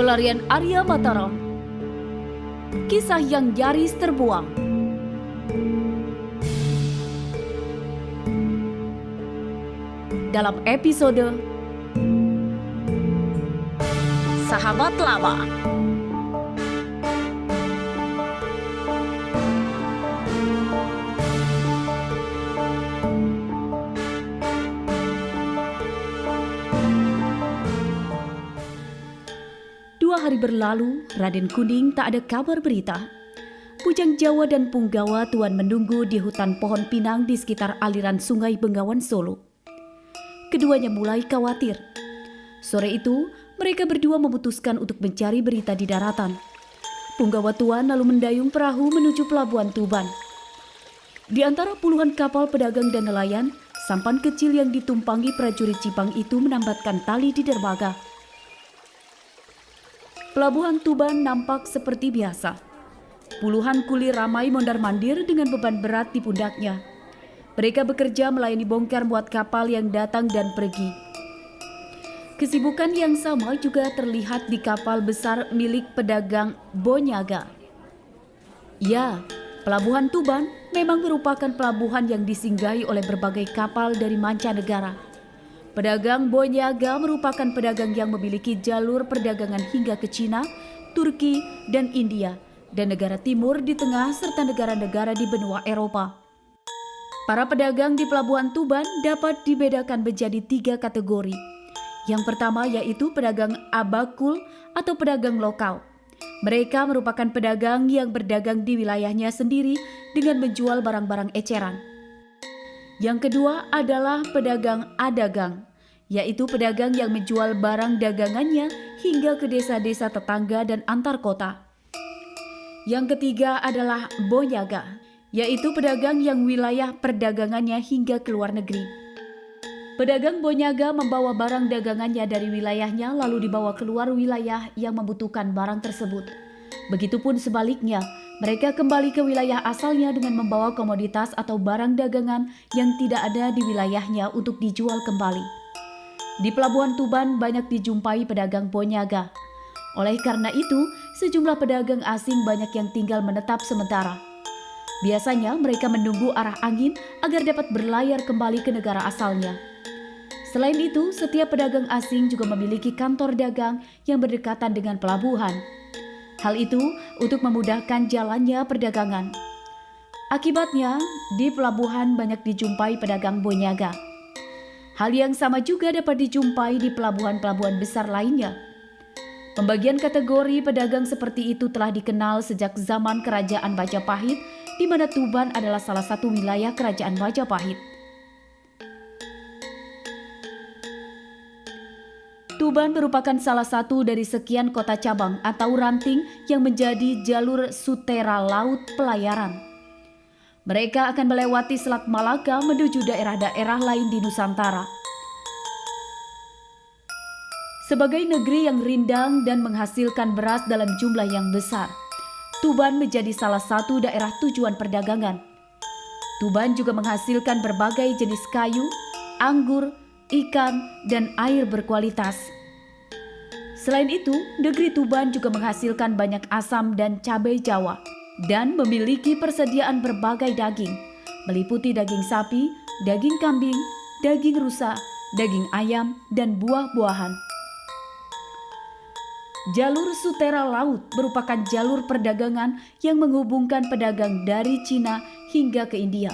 Pelarian Arya Mataram, kisah yang nyaris terbuang. Dalam episode Sahabat Lama. Hari berlalu, Raden Kuning tak ada kabar berita. Bujang Jawa dan Punggawa Tuan menunggu di hutan pohon pinang di sekitar aliran sungai Bengawan Solo. Keduanya mulai khawatir. Sore itu, mereka berdua memutuskan untuk mencari berita di daratan. Punggawa Tuan lalu mendayung perahu menuju pelabuhan Tuban. Di antara puluhan kapal pedagang dan nelayan, sampan kecil yang ditumpangi prajurit Jepang itu menambatkan tali di dermaga. Pelabuhan Tuban nampak seperti biasa. Puluhan kuli ramai mondar-mandir dengan beban berat di pundaknya. Mereka bekerja melayani bongkar muat kapal yang datang dan pergi. Kesibukan yang sama juga terlihat di kapal besar milik pedagang Bonyaga. Ya, pelabuhan Tuban memang merupakan pelabuhan yang disinggahi oleh berbagai kapal dari mancanegara. Pedagang Bonyaga merupakan pedagang yang memiliki jalur perdagangan hingga ke Cina, Turki, dan India, dan negara timur di tengah serta negara-negara di benua Eropa. Para pedagang di Pelabuhan Tuban dapat dibedakan menjadi 3 kategori. Yang pertama yaitu pedagang abakul atau pedagang lokal. Mereka merupakan pedagang yang berdagang di wilayahnya sendiri dengan menjual barang-barang eceran. Yang kedua adalah pedagang adagang, yaitu pedagang yang menjual barang dagangannya hingga ke desa-desa tetangga dan antar kota. Yang ketiga adalah bonyaga, yaitu pedagang yang wilayah perdagangannya hingga ke luar negeri. Pedagang bonyaga membawa barang dagangannya dari wilayahnya lalu dibawa keluar wilayah yang membutuhkan barang tersebut. Begitupun sebaliknya, mereka kembali ke wilayah asalnya dengan membawa komoditas atau barang dagangan yang tidak ada di wilayahnya untuk dijual kembali. Di Pelabuhan Tuban banyak dijumpai pedagang bonyaga. Oleh karena itu, sejumlah pedagang asing banyak yang tinggal menetap sementara. Biasanya mereka menunggu arah angin agar dapat berlayar kembali ke negara asalnya. Selain itu, setiap pedagang asing juga memiliki kantor dagang yang berdekatan dengan pelabuhan. Hal itu untuk memudahkan jalannya perdagangan. Akibatnya, di pelabuhan banyak dijumpai pedagang bonyaga. Hal yang sama juga dapat dijumpai di pelabuhan-pelabuhan besar lainnya. Pembagian kategori pedagang seperti itu telah dikenal sejak zaman Kerajaan Majapahit, di mana Tuban adalah salah satu wilayah Kerajaan Majapahit. Tuban merupakan salah satu dari sekian kota cabang atau ranting yang menjadi jalur sutera laut pelayaran. Mereka akan melewati Selat Malaka menuju daerah-daerah lain di Nusantara. Sebagai negeri yang rindang dan menghasilkan beras dalam jumlah yang besar, Tuban menjadi salah satu daerah tujuan perdagangan. Tuban juga menghasilkan berbagai jenis kayu, anggur, ikan, dan air berkualitas. Selain itu, negeri Tuban juga menghasilkan banyak asam dan cabai Jawa dan memiliki persediaan berbagai daging, meliputi daging sapi, daging kambing, daging rusa, daging ayam, dan buah-buahan. Jalur Sutera Laut merupakan jalur perdagangan yang menghubungkan pedagang dari Cina hingga ke India.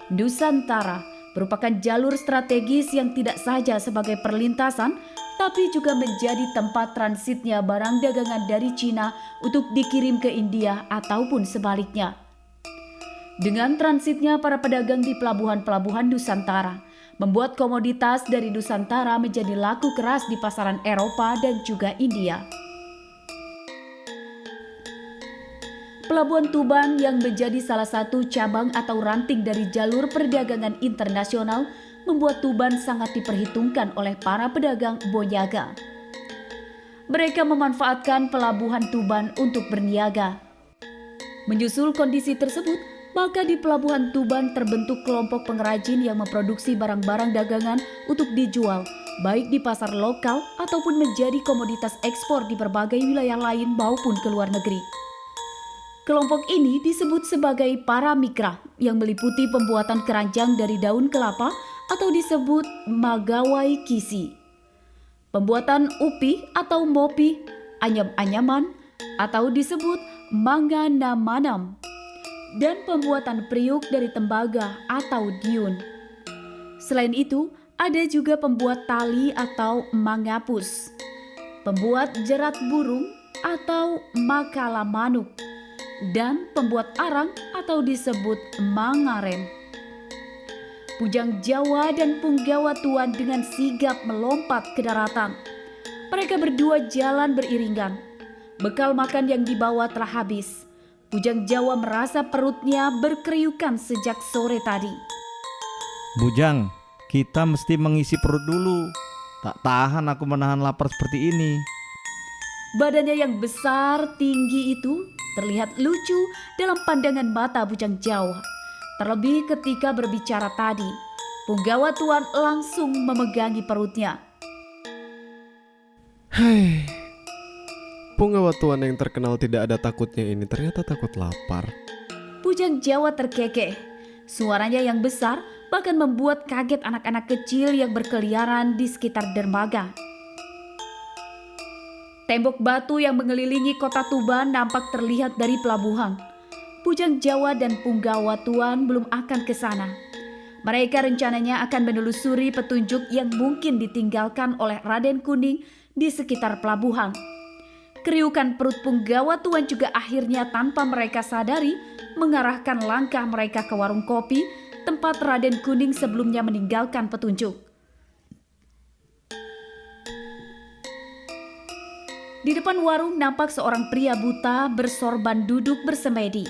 Nusantara merupakan jalur strategis yang tidak saja sebagai perlintasan, tapi juga menjadi tempat transitnya barang dagangan dari Cina untuk dikirim ke India ataupun sebaliknya. Dengan transitnya para pedagang di pelabuhan-pelabuhan Nusantara, membuat komoditas dari Nusantara menjadi laku keras di pasaran Eropa dan juga India. Pelabuhan Tuban yang menjadi salah satu cabang atau ranting dari jalur perdagangan internasional membuat Tuban sangat diperhitungkan oleh para pedagang bonyaga. Mereka memanfaatkan pelabuhan Tuban untuk berniaga. Menyusul kondisi tersebut, maka di Pelabuhan Tuban terbentuk kelompok pengrajin yang memproduksi barang-barang dagangan untuk dijual baik di pasar lokal ataupun menjadi komoditas ekspor di berbagai wilayah lain maupun ke luar negeri. Kelompok ini disebut sebagai paramikra yang meliputi pembuatan keranjang dari daun kelapa atau disebut magawai kisi, pembuatan upi atau mopi, anyam-anyaman atau disebut manganamanam, dan pembuatan priuk dari tembaga atau diun. Selain itu, ada juga pembuat tali atau mangapus, pembuat jerat burung atau makala manuk, dan pembuat arang atau disebut mangaren. Bujang Jawa dan Punggawa Tuan dengan sigap melompat ke daratan. Mereka berdua jalan beriringan. Bekal makan yang dibawa telah habis. Bujang Jawa merasa perutnya berkeriukan sejak sore tadi. Bujang, kita mesti mengisi perut dulu. Tak tahan aku menahan lapar seperti ini. Badannya yang besar tinggi itu terlihat lucu dalam pandangan mata Bujang Jawa. Terlebih ketika berbicara tadi, Punggawa Tuan langsung memegangi perutnya. Hai, Punggawa Tuan yang terkenal tidak ada takutnya ini ternyata takut lapar. Bujang Jawa terkekeh. Suaranya yang besar bahkan membuat kaget anak-anak kecil yang berkeliaran di sekitar dermaga. Tembok batu yang mengelilingi kota Tuban nampak terlihat dari pelabuhan. Bujang Jawa dan Punggawa Tuan belum akan ke sana. Mereka rencananya akan menelusuri petunjuk yang mungkin ditinggalkan oleh Raden Kuning di sekitar pelabuhan. Keriukan perut Punggawa Tuan juga akhirnya tanpa mereka sadari mengarahkan langkah mereka ke warung kopi tempat Raden Kuning sebelumnya meninggalkan petunjuk. Di depan warung nampak seorang pria buta bersorban duduk bersemedi.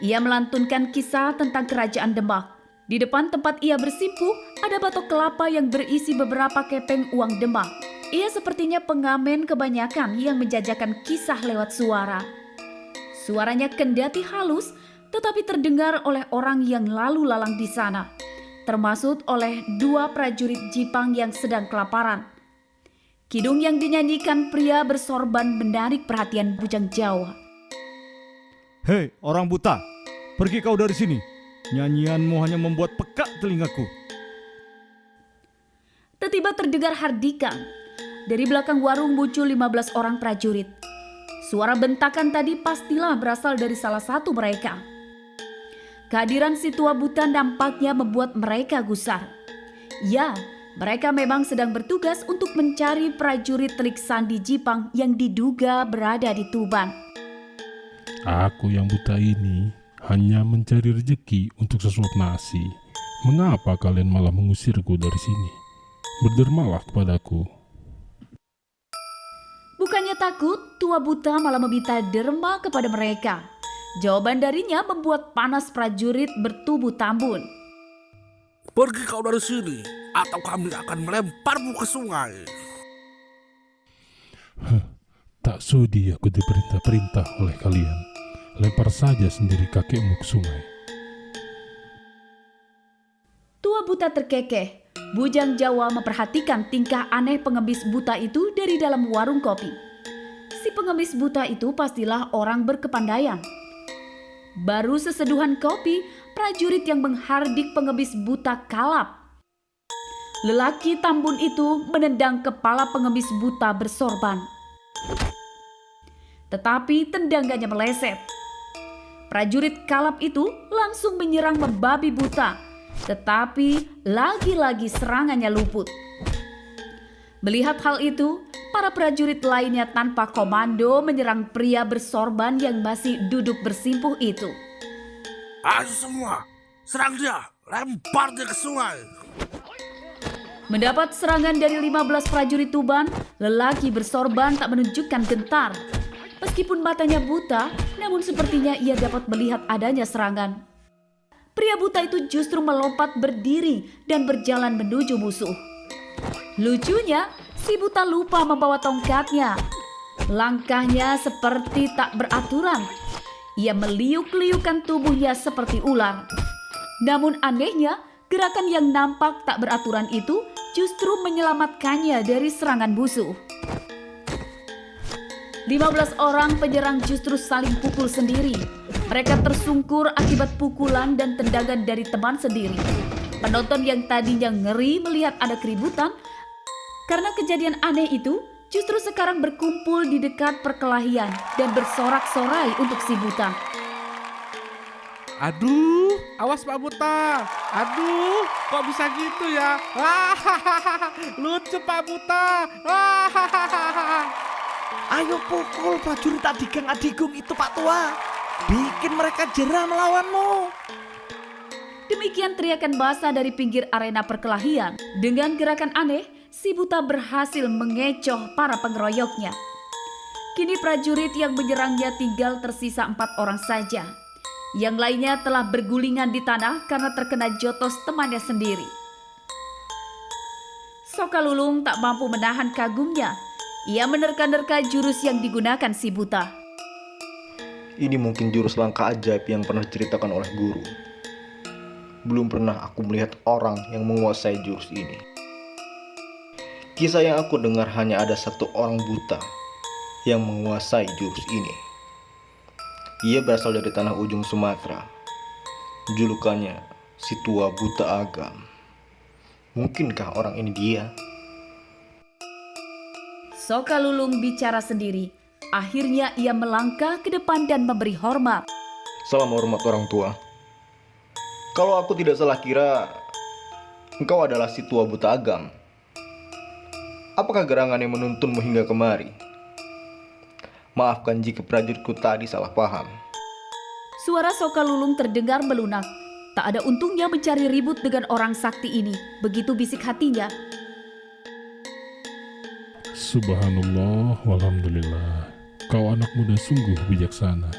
Ia melantunkan kisah tentang kerajaan Demak. Di depan tempat ia bersimpuh ada batok kelapa yang berisi beberapa kepeng uang Demak. Ia sepertinya pengamen kebanyakan yang menjajakan kisah lewat suara. Suaranya kendati halus tetapi terdengar oleh orang yang lalu lalang di sana, termasuk oleh dua prajurit Jipang yang sedang kelaparan. Kidung yang dinyanyikan pria bersorban menarik perhatian Bujang Jawa. Hei orang buta, pergi kau dari sini. Nyanyianmu hanya membuat pekak telingaku. Tiba-tiba terdengar hardikan. Dari belakang warung muncul 15 orang prajurit. Suara bentakan tadi pastilah berasal dari salah satu mereka. Kehadiran si tua buta nampaknya membuat mereka gusar. Ya, mereka memang sedang bertugas untuk mencari prajurit telik sandi Jipang yang diduga berada di Tuban. Aku yang buta ini hanya mencari rezeki untuk sesuap nasi. Mengapa kalian malah mengusirku dari sini? Berdermalah kepadaku. Bukannya takut, tua buta malah meminta derma kepada mereka. Jawaban darinya membuat panas prajurit bertubuh tambun. Pergi kau dari sini, atau kami akan melemparmu ke sungai. Tak sudi aku diperintah-perintah oleh kalian. Lempar saja sendiri kakekmu ke sungai. Tua buta terkekeh. Bujang Jawa memperhatikan tingkah aneh pengemis buta itu dari dalam warung kopi. Si pengemis buta itu pastilah orang berkepandaian. Baru seseduhan kopi, prajurit yang menghardik pengemis buta kalap. Lelaki tambun itu menendang kepala pengemis buta bersorban. Tetapi tendangannya meleset. Prajurit kalap itu langsung menyerang membabi buta. Tetapi lagi-lagi serangannya luput. Melihat hal itu, para prajurit lainnya tanpa komando menyerang pria bersorban yang masih duduk bersimpuh itu. Ayo semua, serang dia, lempar dia ke sungai. Mendapat serangan dari 15 prajurit Tuban, lelaki bersorban tak menunjukkan gentar. Meskipun matanya buta, namun sepertinya ia dapat melihat adanya serangan. Pria buta itu justru melompat berdiri dan berjalan menuju musuh. Lucunya, si buta lupa membawa tongkatnya. Langkahnya seperti tak beraturan. Ia meliuk-liukkan tubuhnya seperti ular. Namun anehnya, gerakan yang nampak tak beraturan itu justru menyelamatkannya dari serangan musuh. 15 orang penyerang justru saling pukul sendiri. Mereka tersungkur akibat pukulan dan tendangan dari teman sendiri. Penonton yang tadinya ngeri melihat ada keributan karena kejadian aneh itu, justru sekarang berkumpul di dekat perkelahian dan bersorak-sorai untuk si buta. Aduh, awas Pak Buta. Aduh, kok bisa gitu ya? Lucu Pak Buta. Ayo pukul prajurit Adigang Adigung itu Pak Tua. Bikin mereka jerah melawanmu. Demikian teriakan basah dari pinggir arena perkelahian. Dengan gerakan aneh, si buta berhasil mengecoh para pengeroyoknya. Kini prajurit yang menyerangnya tinggal tersisa 4 orang saja. Yang lainnya telah bergulingan di tanah karena terkena jotos temannya sendiri. Sokalulung tak mampu menahan kagumnya. Ia menerka-nerka jurus yang digunakan si buta. Ini mungkin jurus langkah ajaib yang pernah diceritakan oleh guru. Belum pernah aku melihat orang yang menguasai jurus ini. Kisah yang aku dengar hanya ada satu orang buta yang menguasai jurus ini. Ia berasal dari tanah ujung Sumatera. Julukannya si tua buta agam. Mungkinkah orang ini dia? Sokalulung bicara sendiri. Akhirnya ia melangkah ke depan dan memberi hormat. Salam hormat orang tua. Kalau aku tidak salah kira, engkau adalah si tua buta agam. Apakah gerangan yang menuntunmu hingga kemari? Maafkan jika prajuritku tadi salah paham. Suara Sokalulung terdengar melunak. Tak ada untungnya mencari ribut dengan orang sakti ini. Begitu bisik hatinya. Subhanallah walhamdulillah. Kau anak muda sungguh bijaksana.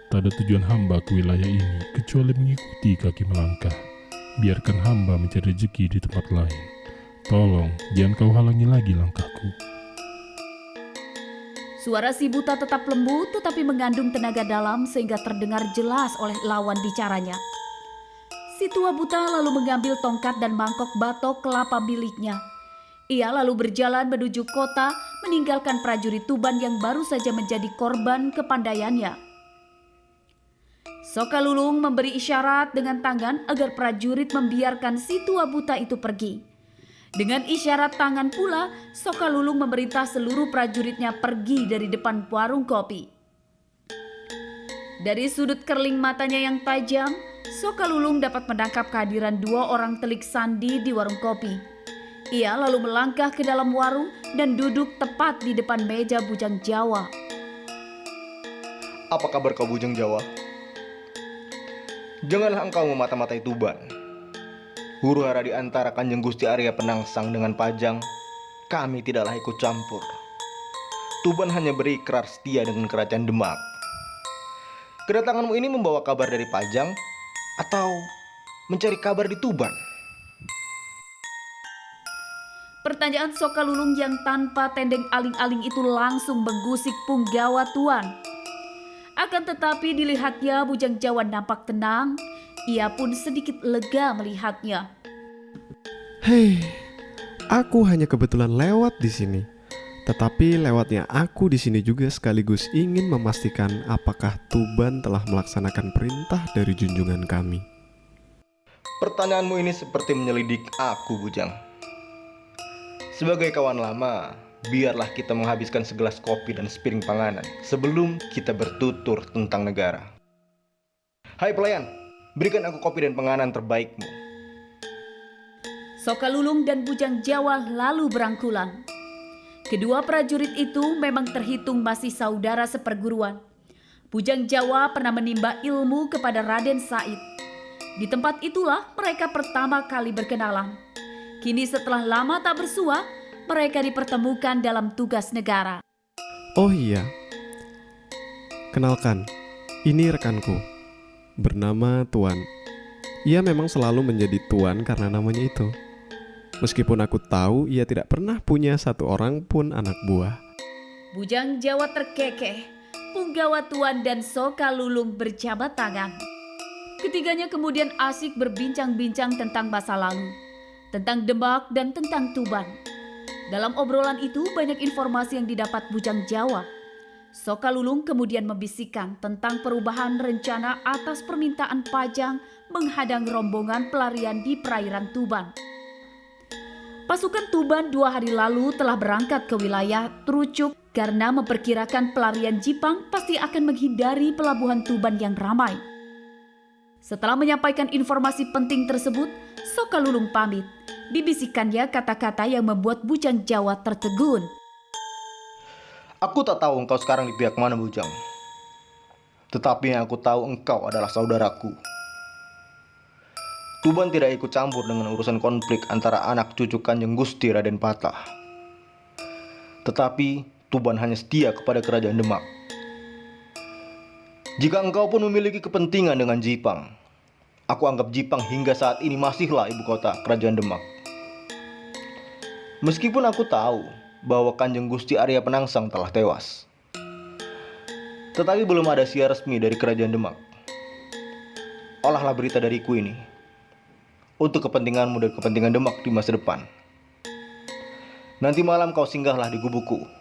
Tak ada tujuan hamba ke wilayah ini kecuali mengikuti kaki melangkah. Biarkan hamba mencari rezeki di tempat lain. Tolong jangan kau halangi lagi langkahku. Suara si buta tetap lembut tetapi mengandung tenaga dalam sehingga terdengar jelas oleh lawan bicaranya. Si tua buta lalu mengambil tongkat dan mangkok batok kelapa miliknya. Ia lalu berjalan menuju kota meninggalkan prajurit Tuban yang baru saja menjadi korban kepandaiannya. Sokalulung memberi isyarat dengan tangan agar prajurit membiarkan si tua buta itu pergi. Dengan isyarat tangan pula, Sokalulung memerintah seluruh prajuritnya pergi dari depan warung kopi. Dari sudut kerling matanya yang tajam, Sokalulung dapat menangkap kehadiran 2 orang telik sandi di warung kopi. Ia lalu melangkah ke dalam warung dan duduk tepat di depan meja bujang Jawa. Apa kabar kau bujang Jawa? Janganlah engkau memata-matai Tuban. Huru hara di antara Kanjeng Gusti Arya Penangsang dengan Pajang, kami tidaklah ikut campur. Tuban hanya berikrar setia dengan kerajaan Demak. Kedatanganmu ini membawa kabar dari Pajang atau mencari kabar di Tuban? Pertanyaan Sokalulung yang tanpa tendeng aling-aling itu langsung menggusik Punggawa Tuan. Akan tetapi dilihatnya bujang Jawa nampak tenang. Ia pun sedikit lega melihatnya. Hei, aku hanya kebetulan lewat di sini. Tetapi lewatnya aku di sini juga sekaligus ingin memastikan apakah Tuban telah melaksanakan perintah dari junjungan kami. Pertanyaanmu ini seperti menyelidik aku, Bujang. Sebagai kawan lama, biarlah kita menghabiskan segelas kopi dan sepiring panganan sebelum kita bertutur tentang negara. Hai pelayan, berikan aku kopi dan panganan terbaikmu. Sokalulung dan bujang Jawa lalu berangkulan. Kedua prajurit itu memang terhitung masih saudara seperguruan. Bujang Jawa pernah menimba ilmu kepada Raden Said. Di tempat itulah mereka pertama kali berkenalan. Kini setelah lama tak bersua, mereka dipertemukan dalam tugas negara. Oh iya, kenalkan, ini rekanku, bernama Tuan. Ia memang selalu menjadi Tuan karena namanya itu. Meskipun aku tahu ia tidak pernah punya satu orang pun anak buah. Bujang Jawa terkekeh, Punggawa Tuan dan Sokalulung berjabat tangan. Ketiganya kemudian asik berbincang-bincang tentang masa lalu. tentang Demak dan tentang Tuban. Dalam obrolan itu banyak informasi yang didapat Bujang Jawa. Sokalulung kemudian membisikkan tentang perubahan rencana atas permintaan Pajang menghadang rombongan pelarian di perairan Tuban. Pasukan Tuban 2 hari lalu telah berangkat ke wilayah Trucuk karena memperkirakan pelarian Jipang pasti akan menghindari pelabuhan Tuban yang ramai. Setelah menyampaikan informasi penting tersebut, Sokalulung pamit. Dibisikannya kata-kata yang membuat Bujang Jawa tertegun. Aku tak tahu engkau sekarang di pihak mana, Bujang. Tetapi yang aku tahu engkau adalah saudaraku. Tuban tidak ikut campur dengan urusan konflik antara anak cucu Kanjeng Gusti Raden Patah. Tetapi Tuban hanya setia kepada kerajaan Demak. Jika engkau pun memiliki kepentingan dengan Jipang, aku anggap Jipang hingga saat ini masihlah ibu kota kerajaan Demak. Meskipun aku tahu bahwa Kanjeng Gusti Arya Penangsang telah tewas, tetapi belum ada siar resmi dari kerajaan Demak. Olahlah berita dariku ini untuk kepentinganmu dan kepentingan Demak di masa depan. Nanti malam kau singgahlah di gubukku.